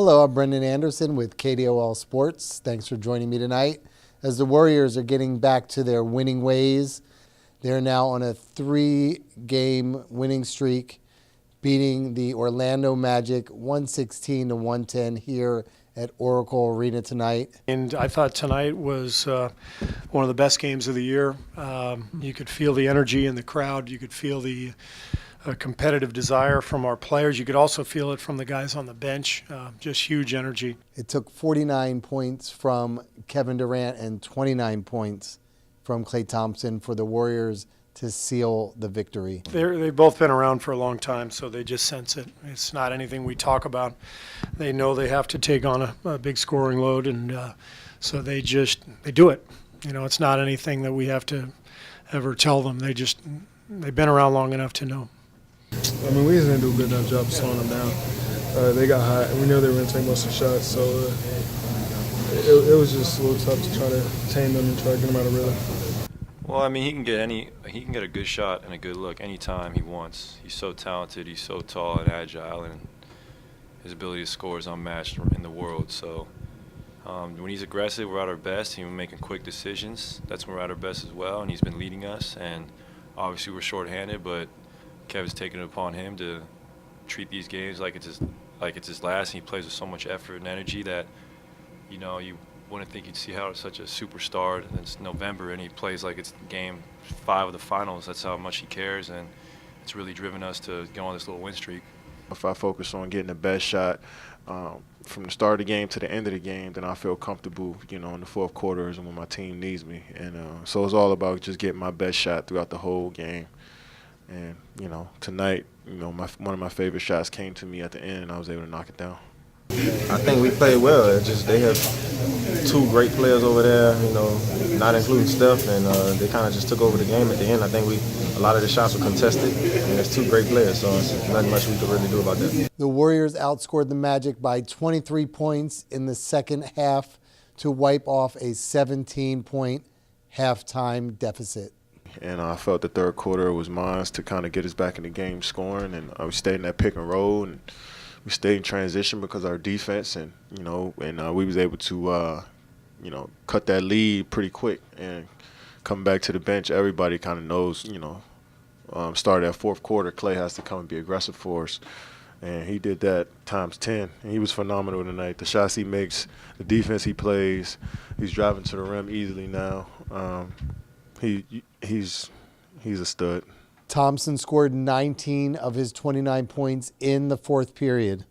Hello, I'm Brendan Anderson with KDOL Sports. Thanks for joining me tonight. As the Warriors are getting back to their winning ways, they're now on a 3-game winning streak, beating the Orlando Magic 116-110 here at Oracle Arena tonight. And I thought tonight was one of the best games of the year. You could feel the energy in the crowd. You could feel the competitive desire from our players. You could also feel it from the guys on the bench. Just huge energy. It took 49 points from Kevin Durant and 29 points from Klay Thompson for the Warriors to seal the victory. They've both been around for a long time, so they just sense it. It's not anything we talk about. They know they have to take on a big scoring load, and so they do it. You know, it's not anything that we have to ever tell them. They've been around long enough to know. I mean, we just didn't do a good enough job of slowing them down. They got hot, and we knew they were going to take most of the shots, so it was just a little tough to try to tame them and try to get them out of rhythm. Well, I mean, he can get a good shot and a good look anytime he wants. He's so talented, he's so tall and agile, and his ability to score is unmatched in the world. So when he's aggressive, we're at our best. He's making quick decisions. That's when we're at our best as well, and he's been leading us. And obviously we're shorthanded, but Kevin's taken it upon him to treat these games like it's his last, and he plays with so much effort and energy that, you know, you wouldn't think you'd see how such a superstar, and it's November and he plays like it's game 5 of the finals. That's how much he cares, and it's really driven us to go on this little win streak. If I focus on getting the best shot from the start of the game to the end of the game, then I feel comfortable, you know, in the fourth quarters and when my team needs me. And so it's all about just getting my best shot throughout the whole game. And, you know, tonight, you know, one of my favorite shots came to me at the end, and I was able to knock it down. I think we played well. It's just they have 2 great players over there, you know, not including Steph, and they kind of just took over the game at the end. I think a lot of the shots were contested, and there's 2 great players, so there's nothing much we could really do about that. The Warriors outscored the Magic by 23 points in the second half to wipe off a 17-point halftime deficit. And I felt the third quarter was mine to kind of get us back in the game scoring, and we stayed in that pick and roll, and we stayed in transition because of our defense, and you know, and we was able to you know, cut that lead pretty quick. And coming back to the bench, everybody kind of knows, you know, started that fourth quarter, Klay has to come and be aggressive for us, and he did that times 10. And he was phenomenal tonight. The shots he makes, the defense he plays, he's driving to the rim easily now. He's a stud. Thompson scored 19 of his 29 points in the fourth period.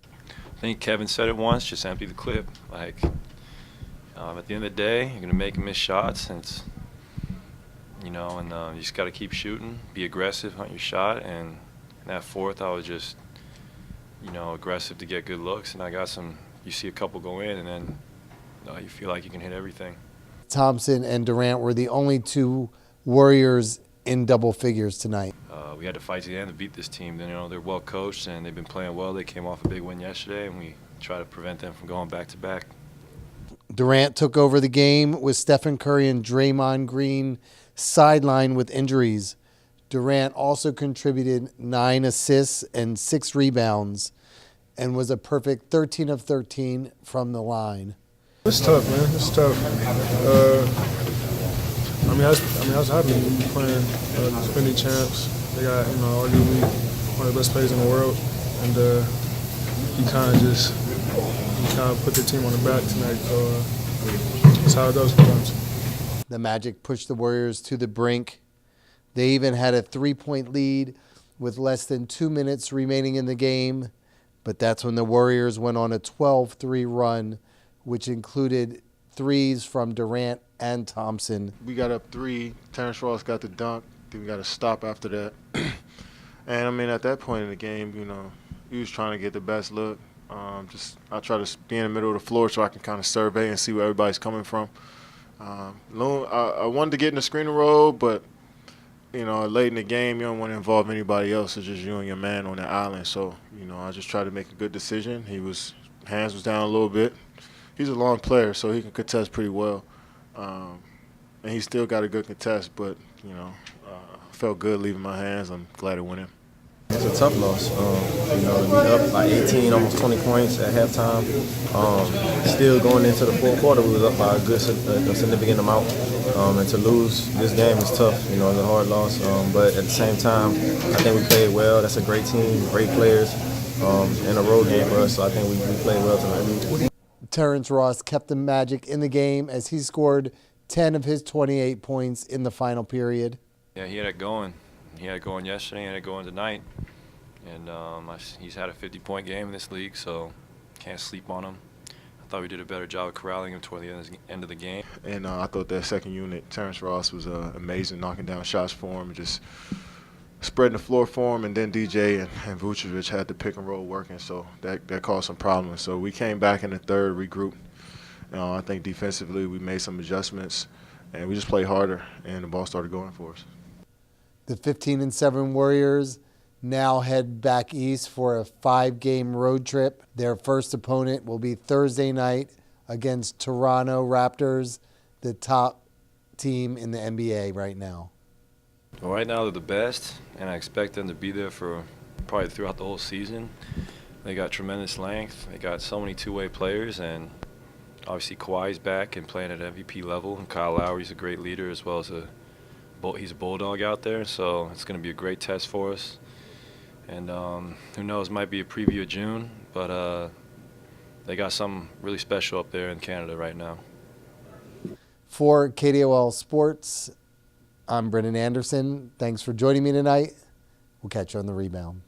I think Kevin said it once, just empty the clip. Like, at the end of the day, you're going to make him miss shots, and it's, you know, and you just got to keep shooting, be aggressive on your shot. And in that fourth, I was just, you know, aggressive to get good looks, and I got some. You see a couple go in, and then you feel like you can hit everything. Thompson and Durant were the only 2 Warriors in double figures tonight. We had to fight to the end to beat this team. You know, they're well coached and they've been playing well. They came off a big win yesterday, and we try to prevent them from going back to back. Durant took over the game with Stephen Curry and Draymond Green sidelined with injuries. Durant also contributed 9 assists and 6 rebounds and was a perfect 13 of 13 from the line. It's tough, man. It's tough. I was happy playing the defending champs. They got, you know, arguably one of the best players in the world, and he kind of put the team on the back tonight. So that's how it goes sometimes. The Magic pushed the Warriors to the brink. They even had a 3-point lead with less than 2 minutes remaining in the game, but that's when the Warriors went on a 12-3 run, which included threes from Durant and Thompson. We got up 3. Terrence Ross got the dunk. Then we got to stop after that. And I mean, at that point in the game, you know, he was trying to get the best look. I try to be in the middle of the floor so I can kind of survey and see where everybody's coming from. I wanted to get in the screen and roll, but you know, late in the game, you don't want to involve anybody else. It's just you and your man on the island. So, you know, I just tried to make a good decision. Hands was down a little bit. He's a long player, so he can contest pretty well. And he still got a good contest, but, you know, felt good leaving my hands. I'm glad it went in. It's a tough loss. You know, to be up by 18, almost 20 points at halftime. Still going into the fourth quarter, we was up by a significant amount. And to lose this game is tough. You know, it's a hard loss. But at the same time, I think we played well. That's a great team, great players, and a road game for us. So I think we played well tonight. Terrence Ross kept the Magic in the game as he scored 10 of his 28 points in the final period. Yeah, he had it going. He had it going yesterday and had it going tonight. And he's had a 50-point game in this league, so can't sleep on him. I thought we did a better job of corralling him toward the end of the game. And I thought that second unit, Terrence Ross, was amazing, knocking down shots for him, just spreading the floor for him. And then DJ and Vucevic had the pick and roll working, so that caused some problems. So we came back in the third, regrouped. I think defensively we made some adjustments, and we just played harder, and the ball started going for us. The 15-7 Warriors now head back east for a 5-game road trip. Their first opponent will be Thursday night against Toronto Raptors, the top team in the NBA right now. Well, right now they're the best, and I expect them to be there for probably throughout the whole season. They got tremendous length. They got so many two-way players, and obviously Kawhi's back and playing at MVP level, and Kyle Lowry's a great leader as well as he's a bulldog out there, so it's going to be a great test for us. And who knows, might be a preview of June, but they got something really special up there in Canada right now. For KDOL Sports, I'm Brendan Anderson. Thanks for joining me tonight. We'll catch you on the rebound.